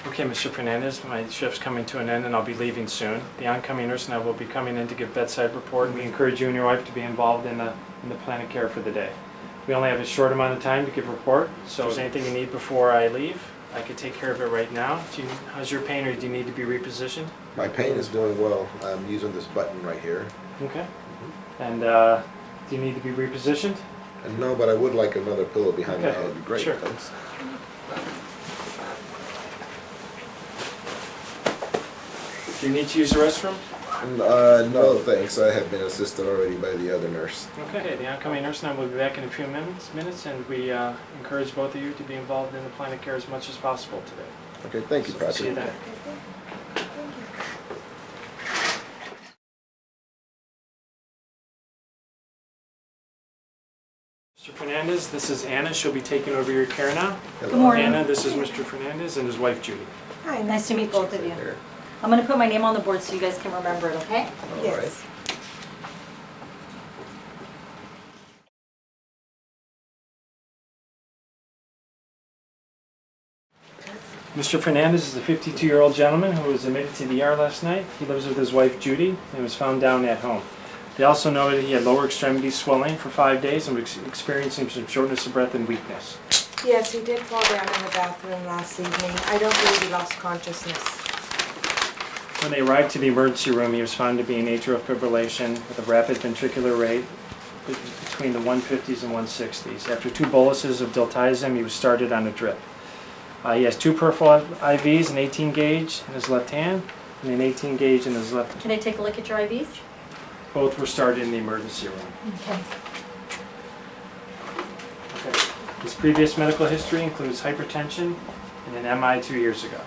Okay, Mr. Fernandez, my shift's coming to an end and I'll be leaving soon. The oncoming nurse and I will be coming in to give bedside report. We encourage you and your wife to be involved in the plan of care for the day. We only have a short amount of time to give report, so if there's anything you need before I leave, I could take care of it right now. How's your pain, or do you need to be repositioned? My pain is doing well. I'm using this button right here. Okay. And do you need to be repositioned? No, but I would like another pillow behind my head. That'd be great. Sure. Thanks. Do you need to use the restroom? No, thanks. I have been assisted already by the other nurse. Okay, the oncoming nurse and I will be back in a few minutes, and we encourage both of you to be involved in the plan of care as much as possible today. Okay, thank you, Patrick. See you then. Mr. Fernandez, this is Anna. She'll be taking over your care now. Hello. Good morning. Anna, this is Mr. Fernandez and his wife Judy. Hi, nice to meet both of you. Here. I'm going to put my name on the board so you guys can remember it, okay? All Yes. right. Mr. Fernandez is a 52-year-old gentleman who was admitted to the ER last night. He lives with his wife Judy and was found down at home. They also noted he had lower extremity swelling for 5 days and was experiencing some shortness of breath and weakness. Yes, he did fall down in the bathroom last evening. I don't believe he lost consciousness. When they arrived to the emergency room, he was found to be in atrial fibrillation with a rapid ventricular rate between the 150s and 160s. After 2 boluses of diltiazem, he was started on a drip. He has 2 peripheral IVs, an 18 gauge in his left hand and an 18 gauge in his left. Can I take a look at your IVs? Both were started in the emergency room. Okay. Okay. His previous medical history includes hypertension and an MI 2 years ago,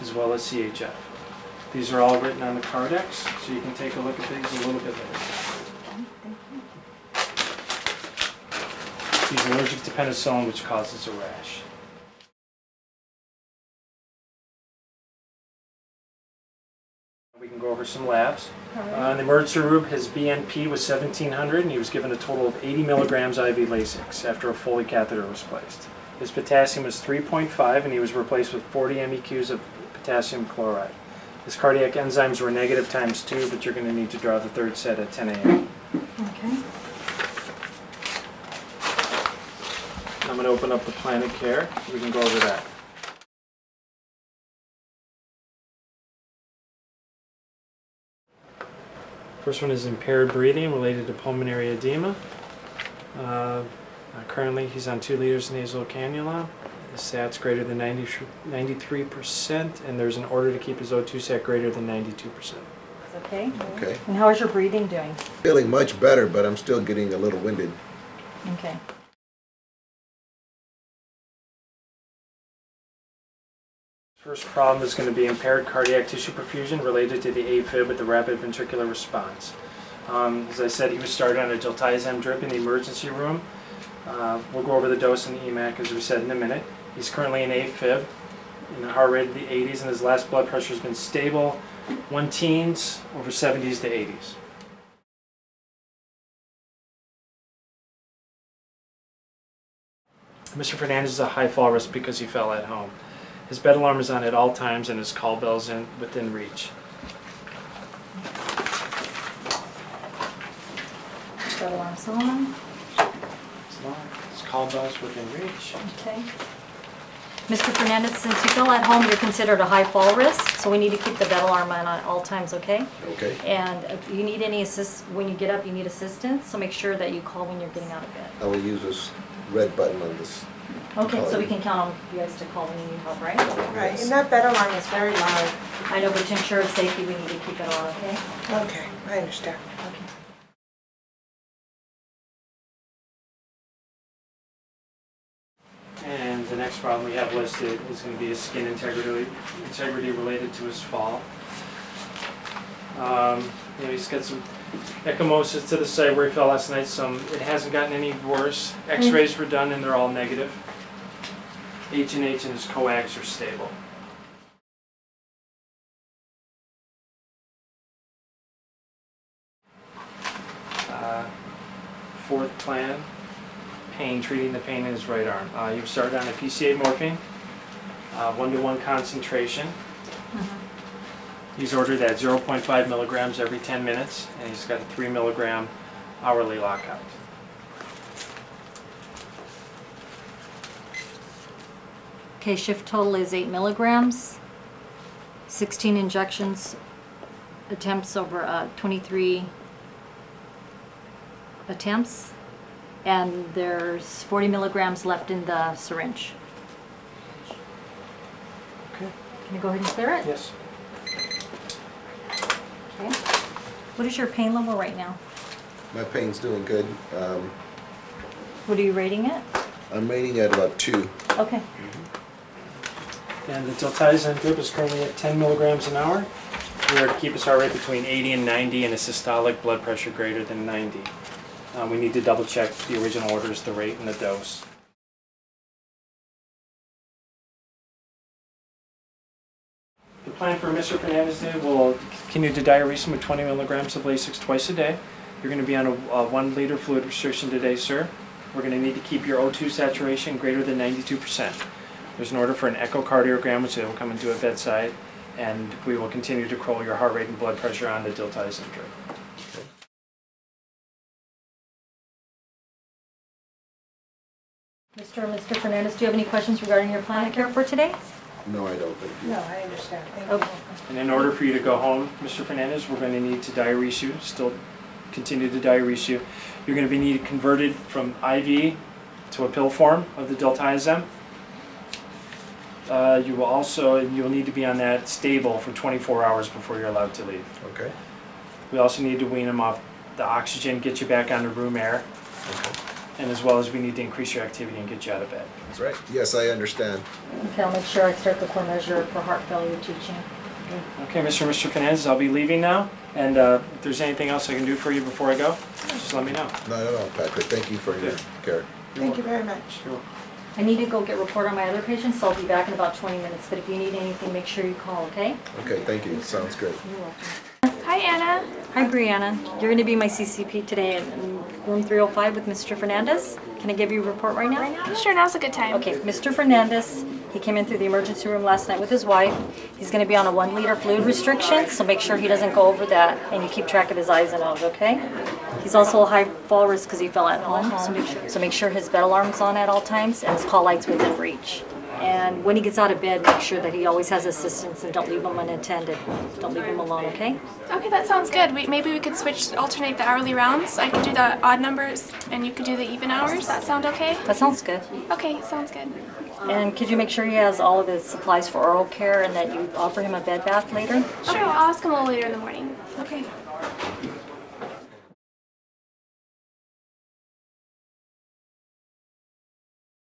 as well as CHF. These are all written on the Cardex, so you can take a look at these a little bit later. He's allergic to penicillin, which causes a rash. We can go over some labs. In the emergency room, his BNP was 1700, and he was given a total of 80 milligrams IV Lasix after a Foley catheter was placed. His potassium was 3.5, and he was replaced with 40 MEQs of potassium chloride. His cardiac enzymes were negative ×2, but you're going to need to draw the 3rd set at 10 a.m. Okay. I'm going to open up the plan of care. We can go over that. First one is impaired breathing related to pulmonary edema. Currently, he's on 2 liters nasal cannula. His SAT's greater than 93%, and there's an order to keep his O2 SAT greater than 92%. Okay. Okay. And how is your breathing doing? Feeling much better, but I'm still getting a little winded. Okay. First problem is going to be impaired cardiac tissue perfusion related to the Afib with the rapid ventricular response. As I said, he was started on a diltiazem drip in the emergency room. We'll go over the dose and the EMAC as we said in a minute. He's currently in Afib, in a heart rate of the 80s, and his last blood pressure has been stable, 1 teens, over 70s to 80s. Mr. Fernandez is a high fall risk because he fell at home. His bed alarm is on at all times and his call bell's within reach. Bed alarm's on. His call bell's within reach. Okay. Mr. Fernandez, since you fell at home, you're considered a high fall risk, so we need to keep the bed alarm on at all times, okay? Okay. And if you need any when you get up, you need assistance, so make sure that you call when you're getting out of bed. I will use this red button on this. Okay, so we can count on you guys to call when you need help, right? Right, and that bed alarm is very loud. I know, but to ensure safety, we need to keep it on, okay? Okay, I understand. Okay. And the next problem we have listed is going to be his skin integrity related to his fall. He's got some ecchymosis to the site where he fell last night. It hasn't gotten any worse. X-rays were done and they're all negative. H&H and his coags are stable. Fourth plan, treating the pain in his right arm. He was started on a PCA morphine. 1-to-1 concentration. He's ordered at 0.5 milligrams every 10 minutes, and he's got a 3 milligram hourly lockout. Okay, shift total is 8 milligrams, 16 injections, attempts over 23 attempts, and there's 40 milligrams left in the syringe. Okay. Can you go ahead and clear it? Yes. Okay. What is your pain level right now? My pain's doing good. What are you rating it? I'm rating at about 2. Okay. And the diltiazem drip is currently at 10 milligrams an hour. We are to keep his heart rate between 80 and 90 and a systolic blood pressure greater than 90. We need to double check the original orders, the rate and the dose. The plan for Mr. Fernandez today will continue to diurese him with 20 milligrams of Lasix twice a day. You're going to be on a 1 liter fluid restriction today, sir. We're going to need to keep your O2 saturation greater than 92%. There's an order for an echocardiogram, which will come into a bedside, and we will continue to control your heart rate and blood pressure on the diltiazem drip. Mr. Fernandez, do you have any questions regarding your plan of care for today? No, I don't think. No, I understand. Thank Okay. And in order for you to go home, Mr. Fernandez, we're going to need to diurese you, still continue to diurese you. You're going to be needed converted from IV to a pill form of the diltiazem. You'll need to be on that stable for 24 hours before you're allowed to leave. Okay. We also need to wean them off the oxygen, get you back onto room air, Okay. and as well as we need to increase your activity and get you out of bed. That's right. Yes, I understand. Okay, I'll make sure I start the core measure for heart failure teaching. Okay, Mr. Fernandez, I'll be leaving now, and if there's anything else I can do for you before I go, just let me know. No, Patrick. Thank you for your care. Thank you very much. Sure. I need to go get report on my other patients, so I'll be back in about 20 minutes, but if you need anything, make sure you call, okay? Okay, thank you. Sounds great. You're welcome. Hi, Anna. Hi, Brianna. You're going to be my CCP today in room 305 with Mr. Fernandez. Can I give you a report right now? Sure, now's a good time. Okay, Mr. Fernandez, he came in through the emergency room last night with his wife. He's going to be on a 1 liter fluid restriction, so make sure he doesn't go over that and you keep track of his eyes and nose, okay? He's also a high fall risk because he fell at home, so make sure his bed alarm's on at all times and his call light's within reach. And when he gets out of bed, make sure that he always has assistance and don't leave him unattended. Don't leave him alone, okay? Okay, that sounds good. Maybe we could alternate the hourly rounds. I could do the odd numbers and you could do the even hours. That sound okay? That sounds good. Okay, sounds good. And could you make sure he has all of his supplies for oral care and that you offer him a bed bath later? Sure, I'll ask him a little later in the morning. Okay.